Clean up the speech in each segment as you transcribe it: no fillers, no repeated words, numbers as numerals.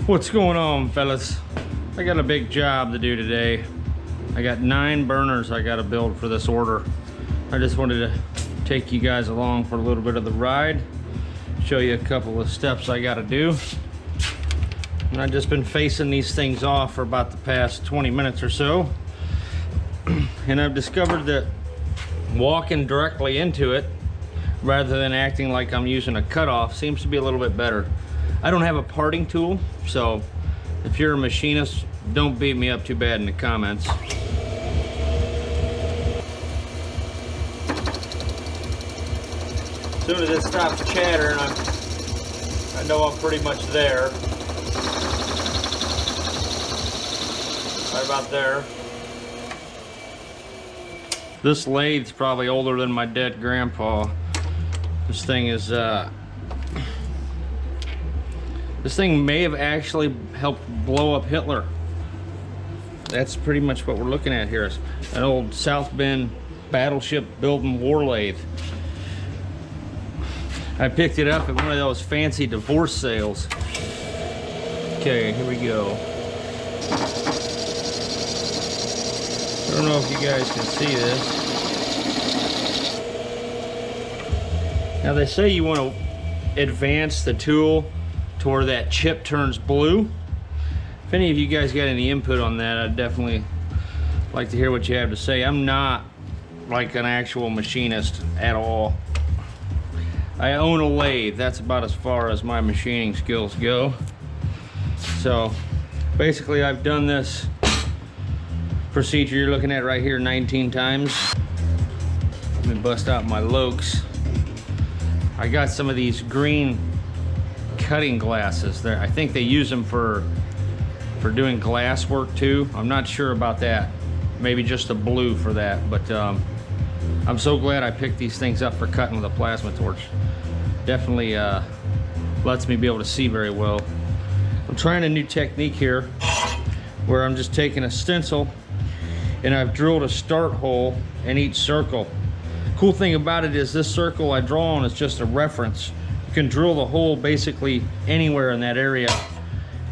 What's going on, fellas? I got a big job to do today. I got 9 burners I got to build for this order. I just wanted to take you guys along for a little bit of the ride, show you a couple of steps I got to do. And I've just been facing these things off for about the past 20 minutes or so. And I've discovered that walking directly into it rather than acting like I'm using a cutoff seems to be a little bit better. I don't have a parting tool, so if you're a machinist, don't beat me up too bad in the comments. As soon as it stops chattering, I know I'm pretty much there. Right about there. This lathe's probably older than my dead grandpa. This thing is, this thing may have actually helped blow up Hitler. That's pretty much what we're looking at here. It's an old South Bend battleship building war lathe. I picked it up at one of those fancy divorce sales. Okay, here we go. I don't know if you guys can see this. Now they say you want to advance the tool to where that chip turns blue. If any of you guys got any input on that, I'd definitely like to hear what you have to say. I'm not like an actual machinist at all. I own a lathe. That's about as far as my machining skills go. So basically I've done this procedure you're looking at right here 19 times. Let me bust out my lokes. I got some of these green cutting glasses there. I think they use them for doing glass work too. I'm not sure about that. Maybe just a blue for that, but I'm so glad I picked these things up for cutting with a plasma torch. Definitely lets me be able to see very well. I'm trying a new technique here where I'm just taking a stencil and I've drilled a start hole in each circle. Cool thing about it is this circle I draw on is just a reference. You can drill the hole basically anywhere in that area.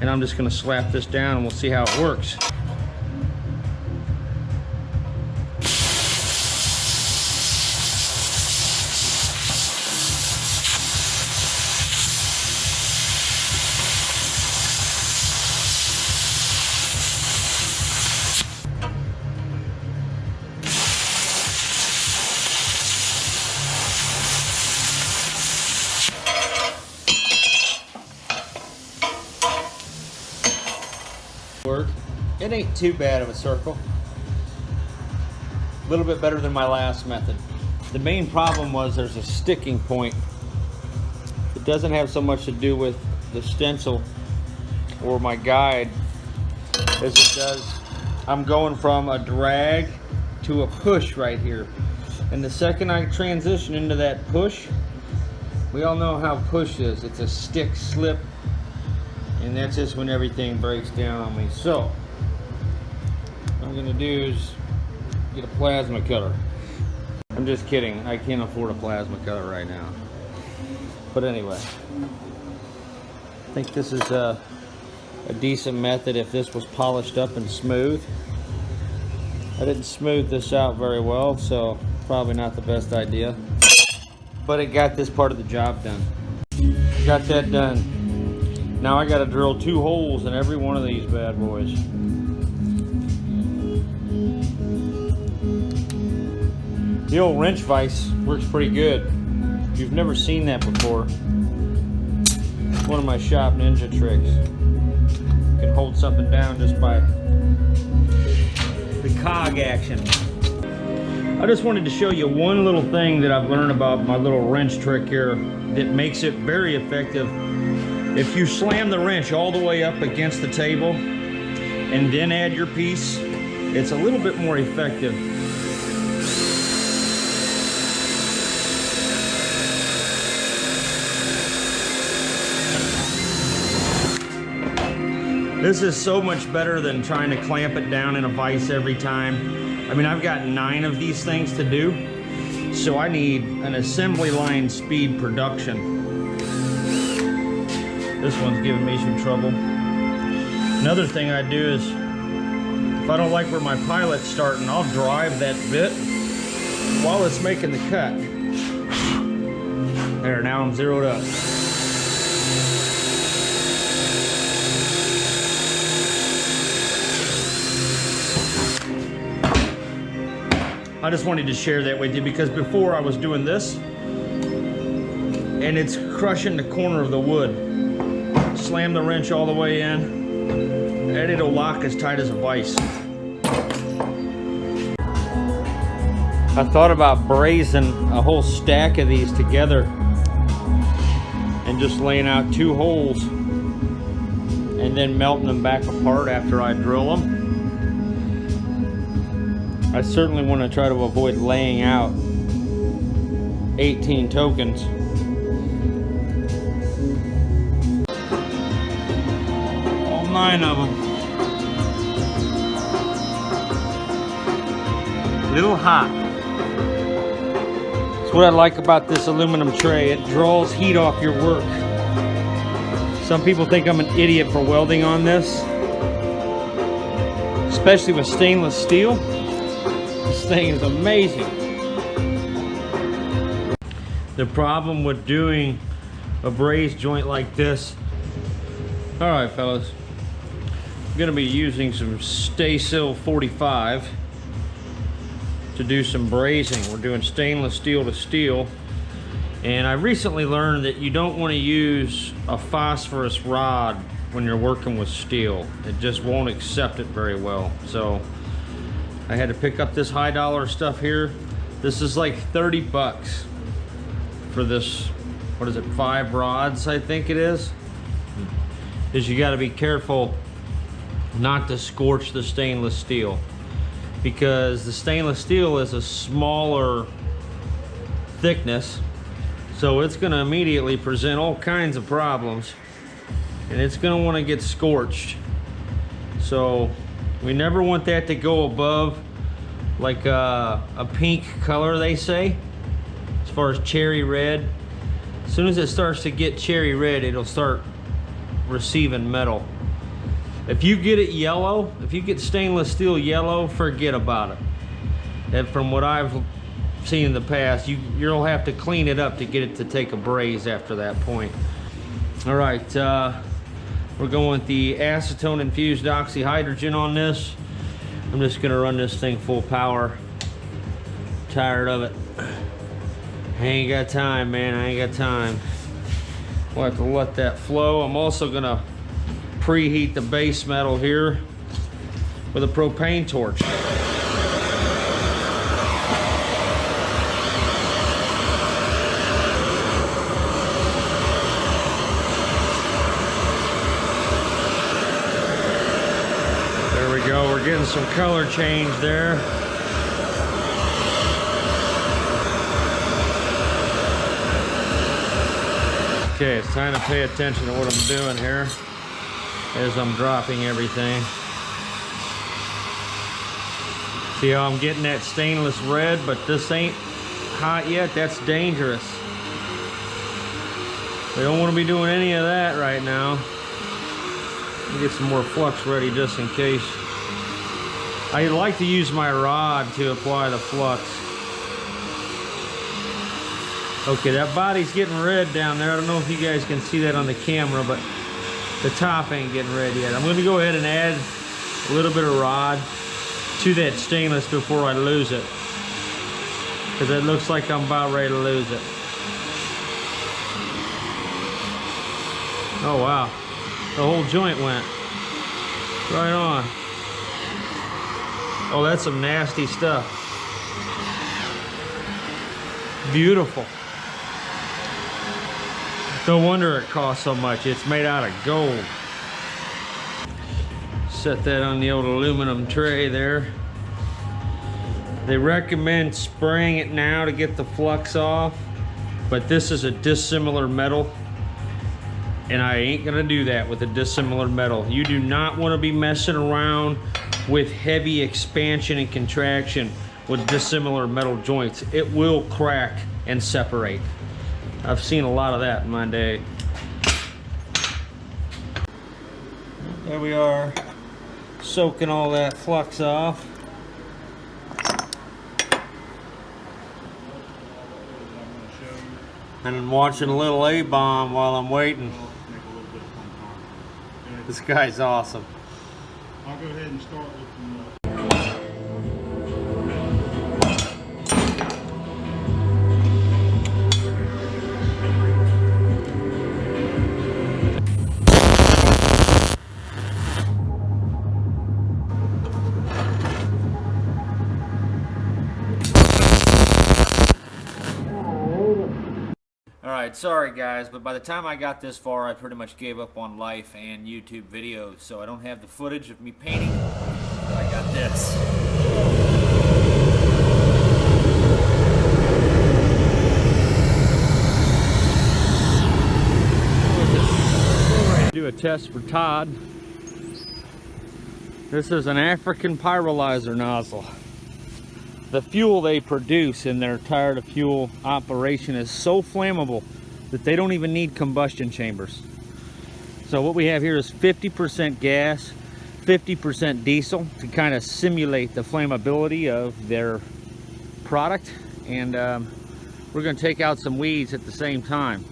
And I'm just gonna slap this down and we'll see how it works. It ain't too bad of a circle. A little bit better than my last method. The main problem was there's a sticking point. It doesn't have so much to do with the stencil or my guide as it does. I'm going from a drag to a push right here. And the second I transition into that push, we all know how push is. It's a stick slip. And that's just when everything breaks down on me. So what I'm gonna do is get a plasma cutter. I'm just kidding, I can't afford a plasma cutter right now. But anyway, I think this is a decent method if this was polished up and smooth. I didn't smooth this out very well, so probably not the best idea. But it got this part of the job done. Got that done. Now I gotta drill 2 holes in every one of these bad boys. The old wrench vise works pretty good. If you've never seen that before, it's one of my shop ninja tricks. You can hold something down just by the cog action. I just wanted to show you one little thing that I've learned about my little wrench trick here that makes it very effective. If you slam the wrench all the way up against the table and then add your piece, it's a little bit more effective. This is so much better than trying to clamp it down in a vise every time. I mean, I've got 9 of these things to do, so I need an assembly line speed production. This one's giving me some trouble. Another thing I do is, if I don't like where my pilot's starting, I'll drive that bit while it's making the cut. There, now I'm zeroed up. I just wanted to share that with you because before I was doing this and it's crushing the corner of the wood. Slam the wrench all the way in and it'll lock as tight as a vise. I thought about brazing a whole stack of these together and just laying out 2 holes and then melting them back apart after I drill them. I certainly want to try to avoid laying out 18 tokens. All 9 of them. Little hot. That's what I like about this aluminum tray. It draws heat off your work. Some people think I'm an idiot for welding on this, especially with stainless steel. This thing is amazing. The problem with doing a brazed joint like this, all right fellas, I'm gonna be using some Stay-Sil 45 to do some brazing. We're doing stainless steel to steel, and I recently learned that you don't want to use a phosphorus rod when you're working with steel. It just won't accept it very well. So I had to pick up this high dollar stuff here. This is like 30 bucks for this, what is it, 5 rods I think it is. Is you got to be careful not to scorch the stainless steel, because the stainless steel is a smaller thickness, so it's going to immediately present all kinds of problems and it's going to want to get scorched. So we never want that to go above like a pink color, they say, as far as cherry red. As soon as it starts to get cherry red, it'll start receiving metal. If you get it yellow, if you get stainless steel yellow, forget about it. And from what I've seen in the past, you'll have to clean it up to get it to take a braze after that point. All right, we're going with the acetone infused oxyhydrogen on this. I'm just gonna run this thing full power. Tired of it. I ain't got time, man, I ain't got time. We'll have to let that flow. I'm also gonna preheat the base metal here with a propane torch. There we go, we're getting some color change there. Okay, it's time to pay attention to what I'm doing here as I'm dropping everything. See how I'm getting that stainless red, but this ain't hot yet? That's dangerous. We don't want to be doing any of that right now. Let me get some more flux ready just in case. I like to use my rod to apply the flux. Okay, that body's getting red down there. I don't know if you guys can see that on the camera, but the top ain't getting red yet. I'm gonna go ahead and add a little bit of rod to that stainless before I lose it, because it looks like I'm about ready to lose it. Oh wow, the whole joint went right on. Oh, that's some nasty stuff. Beautiful. No wonder it costs so much. It's made out of gold. Set that on the old aluminum tray there. They recommend spraying it now to get the flux off, but this is a dissimilar metal, and I ain't gonna do that with a dissimilar metal. You do not want to be messing around with heavy expansion and contraction with dissimilar metal joints. It will crack and separate. I've seen a lot of that in my day. There we are, soaking all that flux off. And I'm watching a little A-bomb while I'm waiting. This guy's awesome. I'll go ahead and start with the Alright, sorry guys, but by the time I got this far, I pretty much gave up on life and YouTube videos, so I don't have the footage of me painting, but I got this. Do a test for Todd. This is an African pyrolyzer nozzle. The fuel they produce in their tire-to-fuel operation is so flammable that they don't even need combustion chambers. So what we have here is 50% gas, 50% diesel to kind of simulate the flammability of their product. And we're going to take out some weeds at the same time.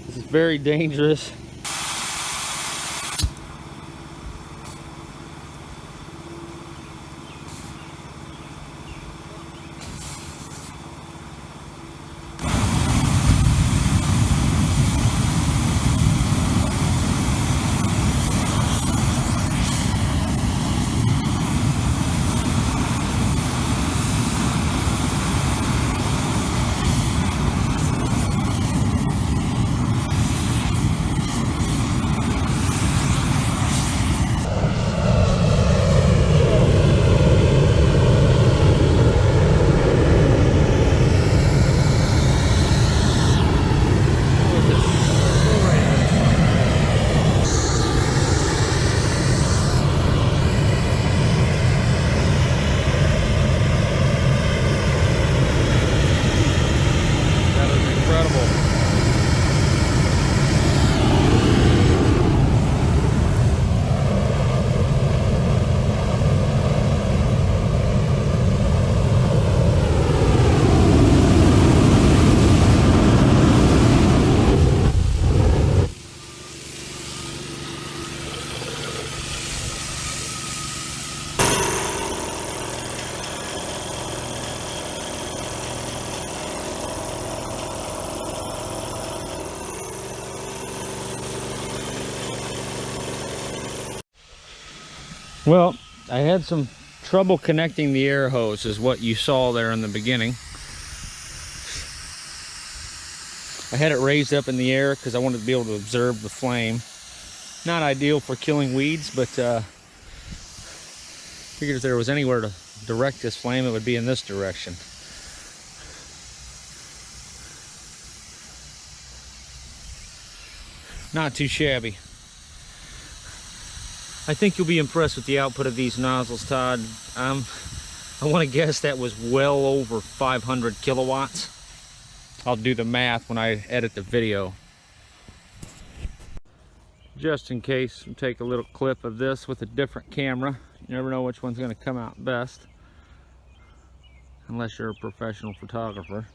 This is very dangerous. Well, I had some trouble connecting the air hose, is what you saw there in the beginning. I had it raised up in the air because I wanted to be able to observe the flame. Not ideal for killing weeds, but figured if there was anywhere to direct this flame, it would be in this direction. Not too shabby. I think you'll be impressed with the output of these nozzles, Todd. I want to guess that was well over 500 kilowatts. I'll do the math when I edit the video. Just in case, I'll take a little clip of this with a different camera. You never know which one's going to come out best, unless you're a professional photographer.